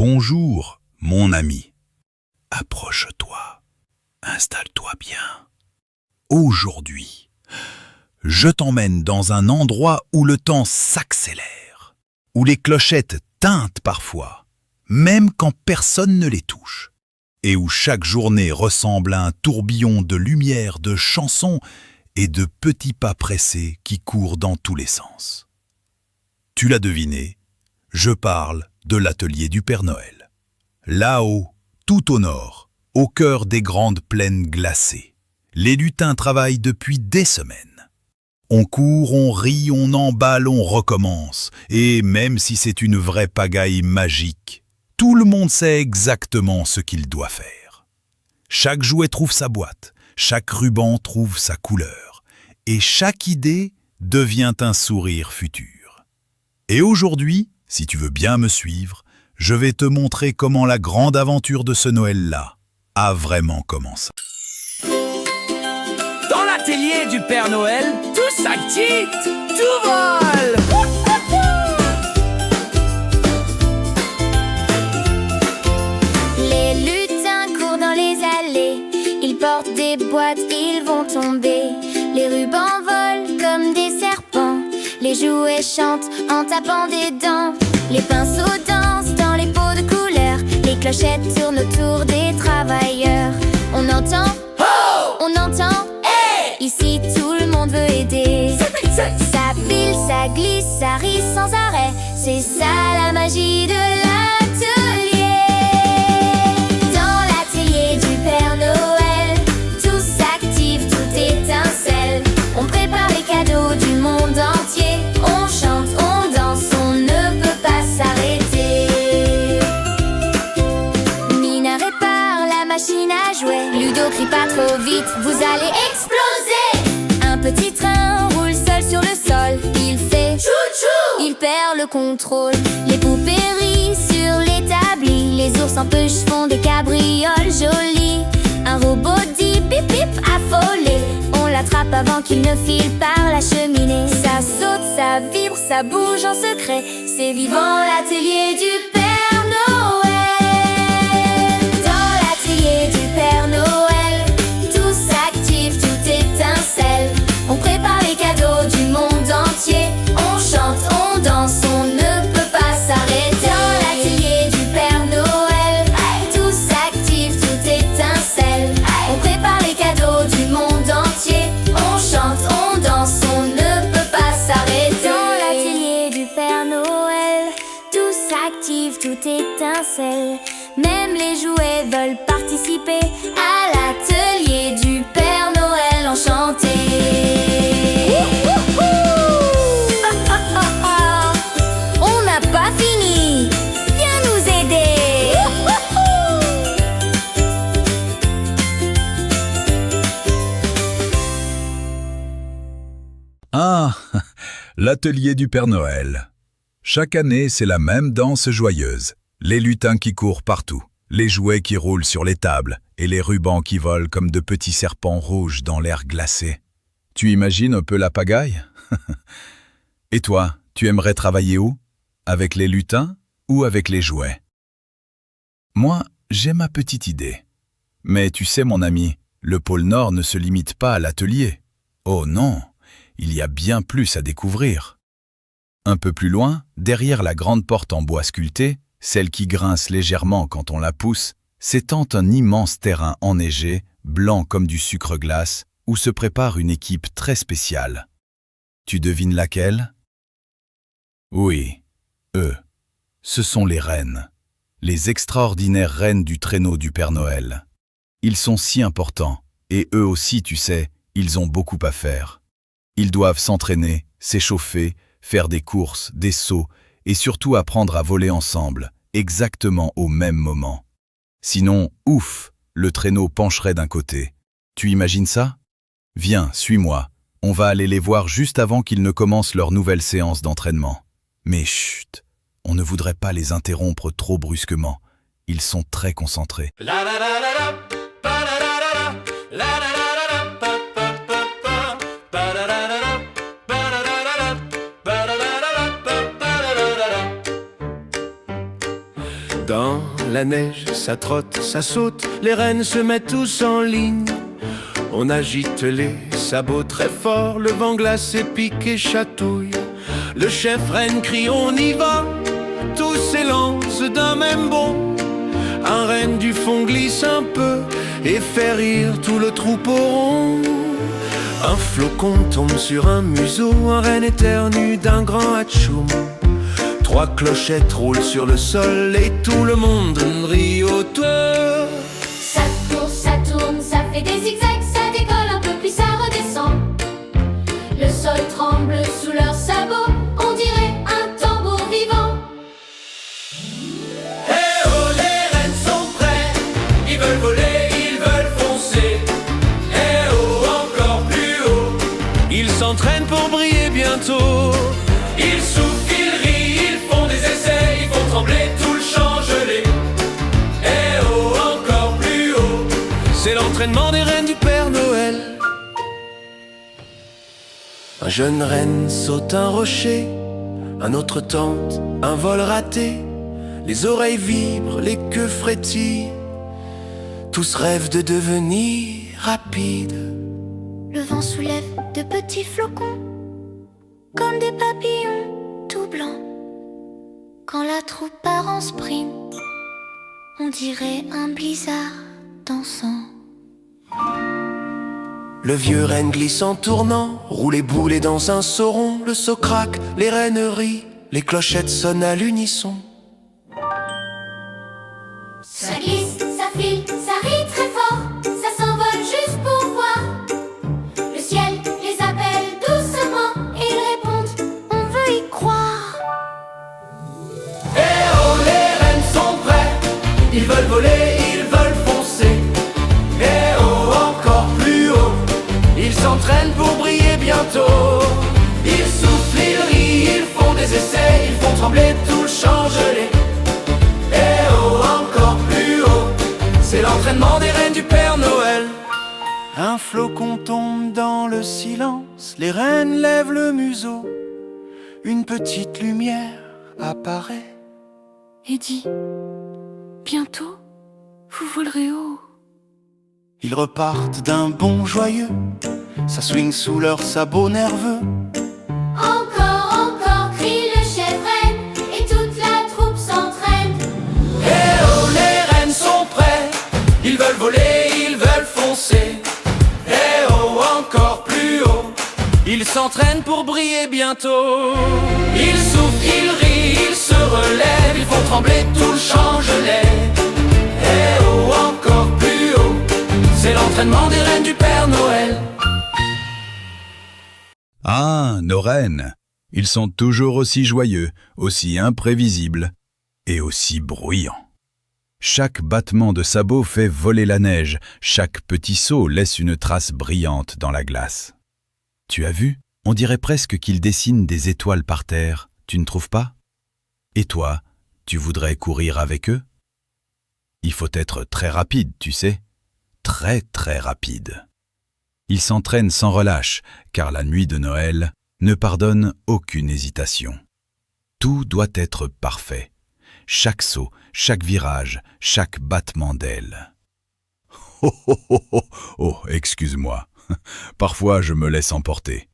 Bonjour, mon ami. Approche-toi, installe-toi bien. Aujourd'hui, je t'emmène dans un endroit où le temps s'accélère, où les clochettes tintent parfois, même quand personne ne les touche, et où chaque journée ressemble à un tourbillon de lumière, de chansons et de petits pas pressés qui courent dans tous les sens. Tu l'as deviné, je parle de l'atelier du Père Noël. Là-haut, tout au nord, au cœur des grandes plaines glacées, les lutins travaillent depuis des semaines. On court, on rit, on emballe, on recommence. Et même si c'est une vraie pagaille magique, tout le monde sait exactement ce qu'il doit faire. Chaque jouet trouve sa boîte, chaque ruban trouve sa couleur, et chaque idée devient un sourire futur. Et aujourd'hui, si tu veux bien me suivre, je vais te montrer comment la grande aventure de ce Noël-là a vraiment commencé. Dans l'atelier du Père Noël, tout s'agite, tout vole. Les lutins courent dans les allées, ils portent des boîtes, ils vont tomber. Les rubans volent comme des serpents, les jouets chantent en tapant des dents. Les pinceaux dansent dans les pots de couleur, les clochettes tournent autour des travailleurs. On entend, oh! On entend, hey! Ici tout le monde veut aider. Ça pile, ça glisse, ça rit sans arrêt. C'est ça la magie de l'atelier. Dans l'atelier du Père Noël, tout s'active, tout étincelle. On prépare les cadeaux du monde entier. On chante, on danse, on ne peut pas s'arrêter. Nina répare la machine à jouer. Ludo crie pas trop vite, vous allez exploser. Un petit train roule seul sur le sol. Il fait chou-chou, il perd le contrôle. Les poupées rient sur l'établi. Les ours en peluche font des cabrioles jolies. Un robot dit bip bip affolé. On l'attrape avant qu'il ne file par la cheminée. Ça saute, ça vibre, ça bouge en secret. C'est vivant l'atelier du Père Noël. Dans l'atelier du Père Noël, tout s'active, tout étincelle. On prépare les cadeaux du monde entier. On chante, on danse, on ne peut pas s'arrêter. Dans l'atelier du Père Noël, tout s'active, tout étincelle. On prépare les cadeaux du monde entier. On chante, on danse, on ne peut pas s'arrêter. Dans l'atelier du Père Noël, tout s'active, tout étincelle. Même les jouets veulent participer à l'atelier du Père Noël enchanté. On n'a pas fini. Viens nous aider. Ah, l'atelier du Père Noël. Chaque année, c'est la même danse joyeuse. Les lutins qui courent partout, les jouets qui roulent sur les tables et les rubans qui volent comme de petits serpents rouges dans l'air glacé. Tu imagines un peu la pagaille? Et toi, tu aimerais travailler où? Avec les lutins ou avec les jouets? Moi, j'ai ma petite idée. Mais tu sais, mon ami, le pôle Nord ne se limite pas à l'atelier. Oh non, il y a bien plus à découvrir. Un peu plus loin, derrière la grande porte en bois sculpté, celle qui grince légèrement quand on la pousse, s'étend un immense terrain enneigé, blanc comme du sucre glace, où se prépare une équipe très spéciale. Tu devines laquelle? Oui, eux. Ce sont les rennes. Les extraordinaires rennes du traîneau du Père Noël. Ils sont si importants, et eux aussi, tu sais, ils ont beaucoup à faire. Ils doivent s'entraîner, s'échauffer, faire des courses, des sauts, et surtout apprendre à voler ensemble, exactement au même moment. Sinon, ouf, le traîneau pencherait d'un côté. Tu imagines ça? Viens, suis-moi. On va aller les voir juste avant qu'ils ne commencent leur nouvelle séance d'entraînement. Mais chut, on ne voudrait pas les interrompre trop brusquement. Ils sont très concentrés. Dans Quand la neige, ça trotte, ça saute, les rennes se mettent tous en ligne. On agite les sabots très fort, le vent glacé pique et chatouille. Le chef renne crie on y va, tous s'élancent d'un même bond. Un renne du fond glisse un peu et fait rire tout le troupeau rond. Un flocon tombe sur un museau, un renne éternue d'un grand hatchoum. Trois clochettes roulent sur le sol et tout le monde rit autour. Ça tourne, ça fait des zigzags, ça décolle un peu puis ça redescend. Le sol tremble sous leurs sabots, on dirait un tambour vivant. Eh oh, les rennes sont prêts, ils veulent voler, ils veulent foncer. Eh oh, encore plus haut, ils s'entraînent pour briller bientôt. Ils soufflent, ils rient, ils font des essais, ils font trembler tout le champ gelé. Eh oh, encore plus haut, c'est l'entraînement des rennes du Père Noël. Un jeune renne saute un rocher, un autre tente un vol raté. Les oreilles vibrent, les queues frétillent, tous rêvent de devenir rapides. Le vent soulève de petits flocons, comme des papillons tout blancs. Quand la troupe part en sprint, on dirait un blizzard dansant. Le vieux renne glisse en tournant, roule et boule dans un sauron. Le seau craque, les rennes rient, les clochettes sonnent à l'unisson. Ça glisse, ça file, ça rit très fort, ça s'envole juste pour voir. Le ciel les appelle doucement et ils répondent, on veut y croire. Eh oh, les rennes sont prêts, ils veulent voler, ils veulent foncer. Eh oh, encore plus haut, ils s'entraînent pour briller bientôt. Ils soufflent, ils rient, ils font des essais, ils font trembler tout le champ gelé. Eh oh, encore plus haut, c'est l'entraînement des rennes du Père Noël. Un flocon tombe dans le silence, les rennes lèvent le museau. Une petite lumière apparaît et dit bientôt vous volerez haut. Ils repartent d'un bond joyeux, ça swing sous leurs sabots nerveux. Encore, crie le chef renne et toute la troupe s'entraîne. Eh oh, les rennes sont prêts, ils veulent voler, ils veulent foncer. Eh oh, encore plus haut, ils s'entraînent pour briller bientôt. Ils soufflent, ils rient, ils se relèvent, ils font trembler tout le champ gelé. Eh oh, encore plus haut, c'est l'entraînement des rennes du Père Noël. Ah, nos rennes! Ils sont toujours aussi joyeux, aussi imprévisibles et aussi bruyants. Chaque battement de sabot fait voler la neige, chaque petit saut laisse une trace brillante dans la glace. Tu as vu? On dirait presque qu'ils dessinent des étoiles par terre, tu ne trouves pas? Et toi, tu voudrais courir avec eux? Il faut être très rapide, tu sais. Très très rapide. Ils s'entraînent sans relâche, car la nuit de Noël ne pardonne aucune hésitation. Tout doit être parfait. Chaque saut, chaque virage, chaque battement d'aile. Oh, oh, oh, oh, oh, excuse-moi. Parfois je me laisse emporter.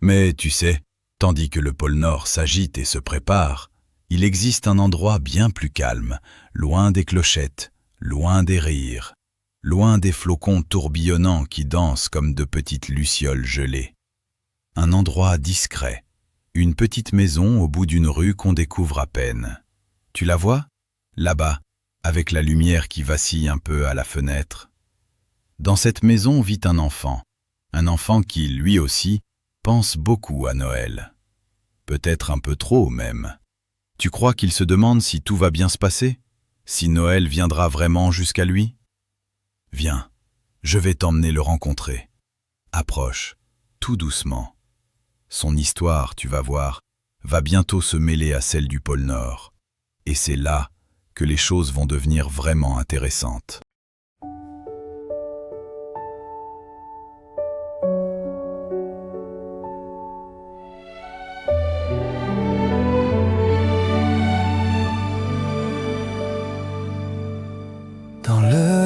Mais tu sais, tandis que le pôle Nord s'agite et se prépare, il existe un endroit bien plus calme, loin des clochettes, loin des rires, loin des flocons tourbillonnants qui dansent comme de petites lucioles gelées. Un endroit discret, une petite maison au bout d'une rue qu'on découvre à peine. Tu la vois? Là-bas, avec la lumière qui vacille un peu à la fenêtre. Dans cette maison vit un enfant qui, lui aussi, pense beaucoup à Noël. Peut-être un peu trop même. Tu crois qu'il se demande si tout va bien se passer? Si Noël viendra vraiment jusqu'à lui? Viens, je vais t'emmener le rencontrer. Approche, tout doucement. Son histoire, tu vas voir, va bientôt se mêler à celle du pôle Nord. Et c'est là que les choses vont devenir vraiment intéressantes.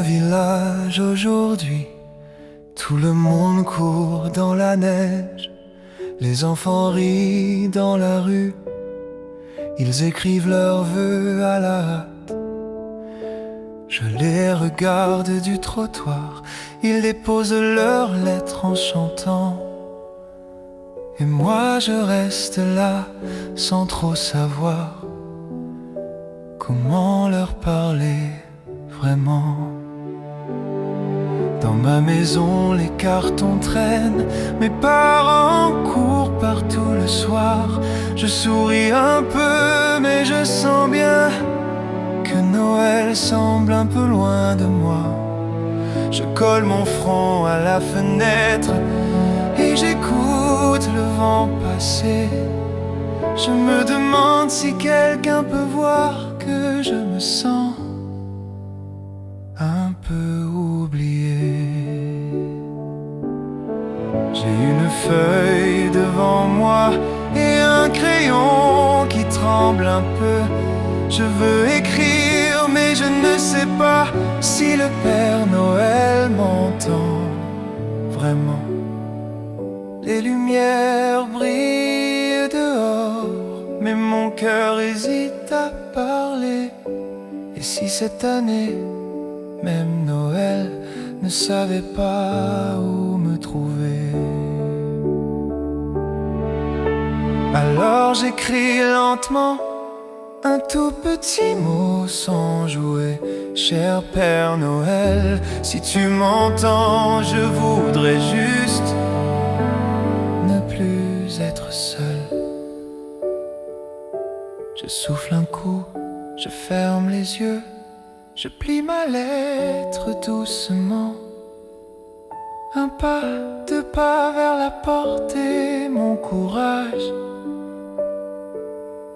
village aujourd'hui, tout le monde court dans la neige. Les enfants rient dans la rue, ils écrivent leurs vœux à la hâte. Je les regarde du trottoir, ils déposent leurs lettres en chantant. Et moi je reste là sans trop savoir comment leur parler vraiment. Dans ma maison les cartons traînent, mes parents courent partout le soir. Je souris un peu mais je sens bien que Noël semble un peu loin de moi. Je colle mon front à la fenêtre et j'écoute le vent passer. Je me demande si quelqu'un peut voir que je me sens un peu oublié. J'ai une feuille devant moi et un crayon qui tremble un peu. Je veux écrire mais je ne sais pas si le Père Noël m'entend vraiment. Les lumières brillent dehors, mais mon cœur hésite à parler. Et si cette année, même Noël ne savait pas où me trouver? Alors j'écris lentement un tout petit mot sans jouer. Cher Père Noël, si tu m'entends, je voudrais juste ne plus être seul. Je souffle un coup, je ferme les yeux, je plie ma lettre doucement. Un pas, deux pas vers la porte et mon courage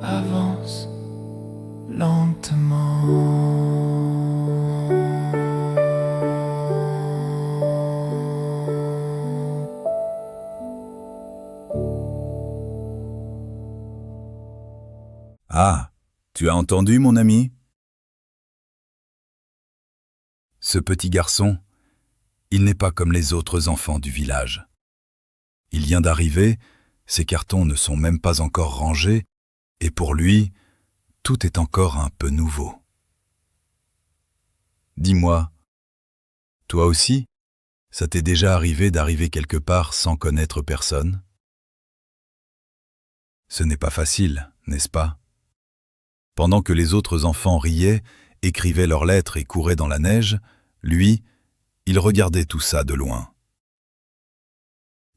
avance lentement. Ah, tu as entendu, mon ami? Ce petit garçon, il n'est pas comme les autres enfants du village. Il vient d'arriver, ses cartons ne sont même pas encore rangés, et pour lui, tout est encore un peu nouveau. Dis-moi, toi aussi, ça t'est déjà arrivé d'arriver quelque part sans connaître personne? Ce n'est pas facile, n'est-ce pas? Pendant que les autres enfants riaient, écrivaient leurs lettres et couraient dans la neige, lui, il regardait tout ça de loin.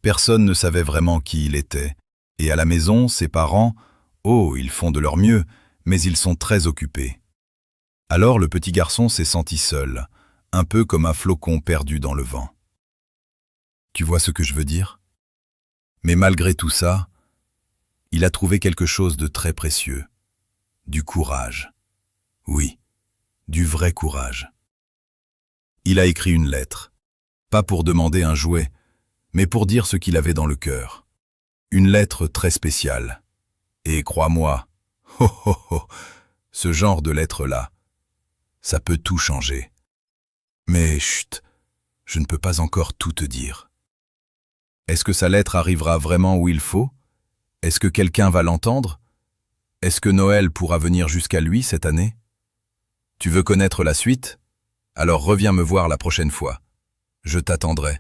Personne ne savait vraiment qui il était, et à la maison, ses parents, oh, ils font de leur mieux, mais ils sont très occupés. Alors le petit garçon s'est senti seul, un peu comme un flocon perdu dans le vent. Tu vois ce que je veux dire? Mais malgré tout ça, il a trouvé quelque chose de très précieux. Du courage. Oui, du vrai courage. Il a écrit une lettre, pas pour demander un jouet, mais pour dire ce qu'il avait dans le cœur. Une lettre très spéciale. Et crois-moi, ce genre de lettre-là, ça peut tout changer. Mais chut, je ne peux pas encore tout te dire. Est-ce que sa lettre arrivera vraiment où il faut? Est-ce que quelqu'un va l'entendre? Est-ce que Noël pourra venir jusqu'à lui cette année? Tu veux connaître la suite? Alors reviens me voir la prochaine fois. Je t'attendrai.